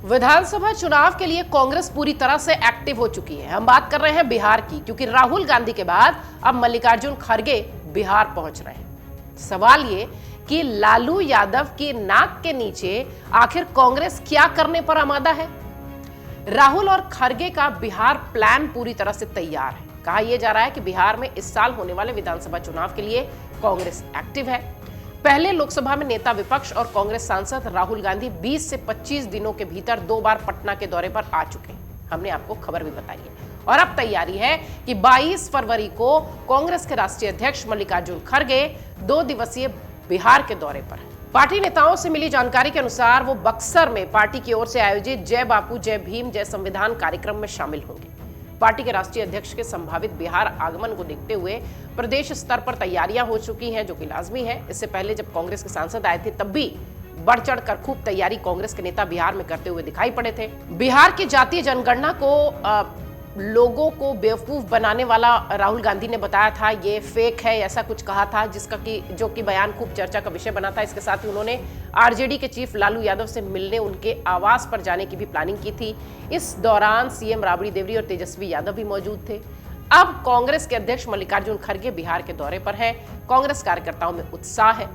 विधानसभा चुनाव के लिए कांग्रेस पूरी तरह से एक्टिव हो चुकी है। हम बात कर रहे हैं बिहार की, क्योंकि राहुल गांधी के बाद अब मल्लिकार्जुन खड़गे बिहार पहुंच रहे हैं। सवाल ये कि लालू यादव की नाक के नीचे आखिर कांग्रेस क्या करने पर आमादा है। राहुल और खड़गे का बिहार प्लान पूरी तरह से तैयार है। कहा यह जा रहा है कि बिहार में इस साल होने वाले विधानसभा चुनाव के लिए कांग्रेस एक्टिव है। पहले लोकसभा में नेता विपक्ष और कांग्रेस सांसद राहुल गांधी 20 से 25 दिनों के भीतर 2 बार पटना के दौरे पर आ चुके हैं। हमने आपको खबर भी बताई है और अब तैयारी है कि 22 फरवरी को कांग्रेस के राष्ट्रीय अध्यक्ष मल्लिकार्जुन खड़गे 2 दिवसीय बिहार के दौरे पर हैं। पार्टी नेताओं से मिली जानकारी के अनुसार वो बक्सर में पार्टी की ओर से आयोजित जय बापू जय भीम जय संविधान कार्यक्रम में शामिल होंगे। पार्टी के राष्ट्रीय अध्यक्ष के संभावित बिहार आगमन को देखते हुए प्रदेश स्तर पर तैयारियां हो चुकी हैं, जो कि लाजमी है। इससे पहले जब कांग्रेस के सांसद आए थे तब भी बढ़ चढ़ कर खूब तैयारी कांग्रेस के नेता बिहार में करते हुए दिखाई पड़े थे। बिहार की जातीय जनगणना को लोगों को बेवकूफ बनाने वाला राहुल गांधी ने बताया था ये फेक है, ऐसा कुछ कहा था, जो कि बयान खूब चर्चा का विषय बना था। इसके साथ ही उन्होंने आरजेडी के चीफ लालू यादव से मिलने उनके आवास पर जाने की भी प्लानिंग की थी। इस दौरान सीएम राबड़ी देवरी और तेजस्वी यादव भी मौजूद थे। अब कांग्रेस के अध्यक्ष मल्लिकार्जुन खड़गे बिहार के दौरे पर हैं। कांग्रेस कार्यकर्ताओं में उत्साह है।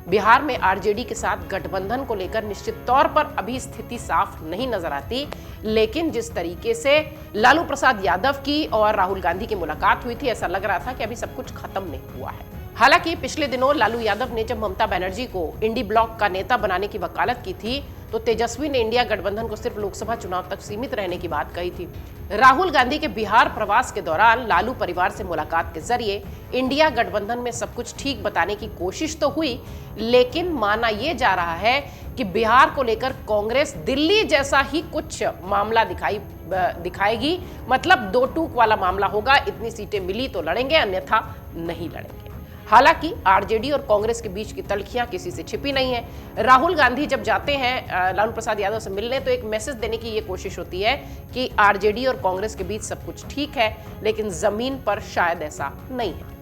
बिहार में आरजेडी के साथ गठबंधन को लेकर निश्चित तौर पर अभी स्थिति साफ नहीं नजर आती, लेकिन जिस तरीके से लालू प्रसाद यादव की और राहुल गांधी की मुलाकात हुई थी, ऐसा लग रहा था कि अभी सब कुछ खत्म नहीं हुआ है। हालांकि पिछले दिनों लालू यादव ने जब ममता बनर्जी को इंडी ब्लॉक का नेता बनाने की वकालत की थी, तो तेजस्वी ने इंडिया गठबंधन को सिर्फ लोकसभा चुनाव तक सीमित रहने की बात कही थी। राहुल गांधी के बिहार प्रवास के दौरान लालू परिवार से मुलाकात के जरिए इंडिया गठबंधन में सब कुछ ठीक बताने की कोशिश तो हुई, लेकिन माना यह जा रहा है कि बिहार को लेकर कांग्रेस दिल्ली जैसा ही कुछ मामला दिखाएगी। मतलब 2 टूक वाला मामला होगा, इतनी सीटें मिली तो लड़ेंगे, अन्यथा नहीं लड़ेंगे। हालांकि आरजेडी और कांग्रेस के बीच की तलखियां किसी से छिपी नहीं है। राहुल गांधी जब जाते हैं लालू प्रसाद यादव से मिलने, तो एक मैसेज देने की ये कोशिश होती है कि आरजेडी और कांग्रेस के बीच सब कुछ ठीक है, लेकिन जमीन पर शायद ऐसा नहीं है।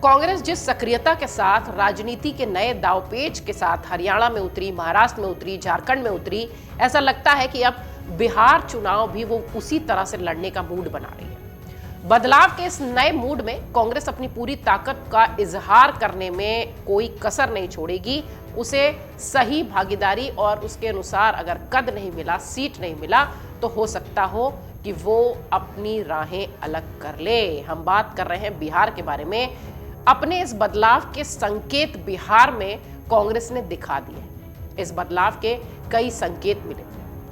कांग्रेस जिस सक्रियता के साथ राजनीति के नए दावपेच के साथ हरियाणा में उतरी, महाराष्ट्र में उतरी, झारखंड में उतरी, ऐसा लगता है कि अब बिहार चुनाव भी वो उसी तरह से लड़ने का मूड बना रही है। बदलाव के इस नए मूड में कांग्रेस अपनी पूरी ताकत का इजहार करने में कोई कसर नहीं छोड़ेगी। उसे सही भागीदारी और उसके अनुसार अगर कद नहीं मिला, सीट नहीं मिला, तो हो सकता हो कि वो अपनी राहें अलग कर ले। हम बात कर रहे हैं बिहार के बारे में। अपने इस बदलाव के संकेत बिहार में कांग्रेस ने दिखा दिए। इस बदलाव के कई संकेत मिले।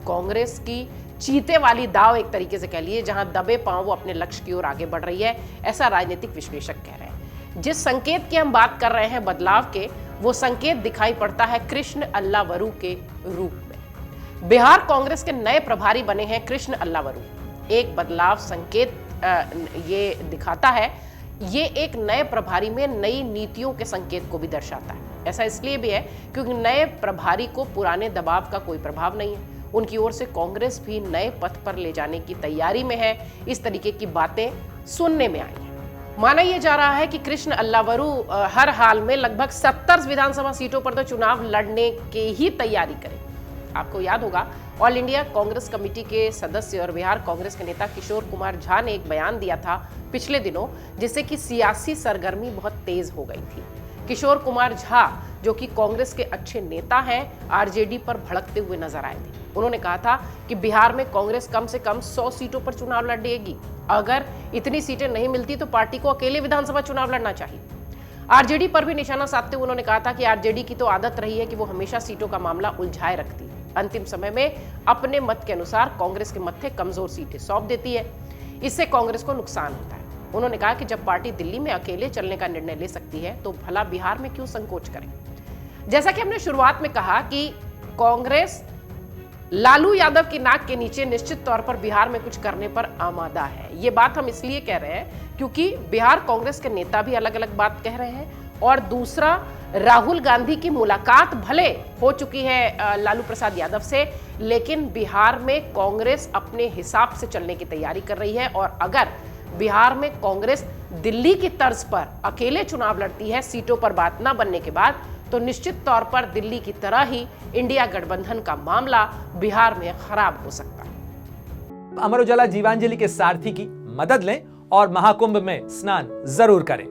कांग्रेस की चीते वाली दाव एक तरीके से कह लिए, जहां दबे पांव वो अपने लक्ष्य की ओर आगे बढ़ रही है, ऐसा राजनीतिक विश्लेषक कह रहे हैं। जिस संकेत की हम बात कर रहे हैं बदलाव के, वो संकेत दिखाई पड़ता है कृष्ण अल्लावरू के रूप में। बिहार कांग्रेस के नए प्रभारी बने हैं कृष्ण अल्लावरू। एक बदलाव संकेत ये दिखाता है, ये एक नए प्रभारी में नई नीतियों के संकेत को भी दर्शाता है। ऐसा इसलिए भी है क्योंकि नए प्रभारी को पुराने दबाव का कोई प्रभाव नहीं है। उनकी ओर से कांग्रेस भी नए पथ पर ले जाने की तैयारी में है। इस तरीके की बातें सुनने में आई हैं। माना यह जा रहा है कि कृष्ण अल्लावरू हर हाल में लगभग 70 विधानसभा सीटों पर तो चुनाव लड़ने की ही तैयारी करें। आपको याद होगा, ऑल इंडिया कांग्रेस कमेटी के सदस्य और बिहार कांग्रेस के नेता किशोर कुमार झा ने एक बयान दिया था पिछले दिनों, जिससे कि सियासी सरगर्मी बहुत तेज हो गई थी। किशोर कुमार झा, जो कि कांग्रेस के अच्छे नेता हैं, आरजेडी पर भड़कते हुए नजर आए थे। उन्होंने कहा था कि बिहार में कांग्रेस कम से कम 100 सीटों पर चुनाव लड़ेगी। अगर इतनी सीटें नहीं मिलती तो पार्टी को अकेले विधानसभा चुनाव लड़ना चाहिए। आरजेडी पर भी निशाना साधते हुए उन्होंने कहा था कि आरजेडी की तो आदत रही है कि वो हमेशा सीटों का मामला उलझाए रखती है। अंतिम समय में अपने मत के अनुसार कांग्रेस के मत्थे कमजोर सीटें सौंप देती है। इससे कांग्रेस को नुकसान होता है। उन्होंने कहा कि जब पार्टी दिल्ली में अकेले चलने का निर्णय ले सकती है, तो भला बिहार में क्यों संकोच करें। जैसा कि हमने शुरुआत में कहा कि कांग्रेस लालू यादव की नाक के नीचे निश्चित तौर पर बिहार में कुछ करने पर आमादा है। ये बात हम इसलिए कह रहे हैं क्योंकि बिहार कांग्रेस के नेता भी अलग अलग बात कह रहे हैं, और दूसरा, राहुल गांधी की मुलाकात भले हो चुकी है लालू प्रसाद यादव से, लेकिन बिहार में कांग्रेस अपने हिसाब से चलने की तैयारी कर रही है। और अगर बिहार में कांग्रेस दिल्ली की तर्ज पर अकेले चुनाव लड़ती है, सीटों पर बात ना बनने के बाद, तो निश्चित तौर पर दिल्ली की तरह ही इंडिया गठबंधन का मामला बिहार में खराब हो सकता है। अमर उजाला जीवांजलि के सारथी की मदद लें और महाकुंभ में स्नान जरूर करें।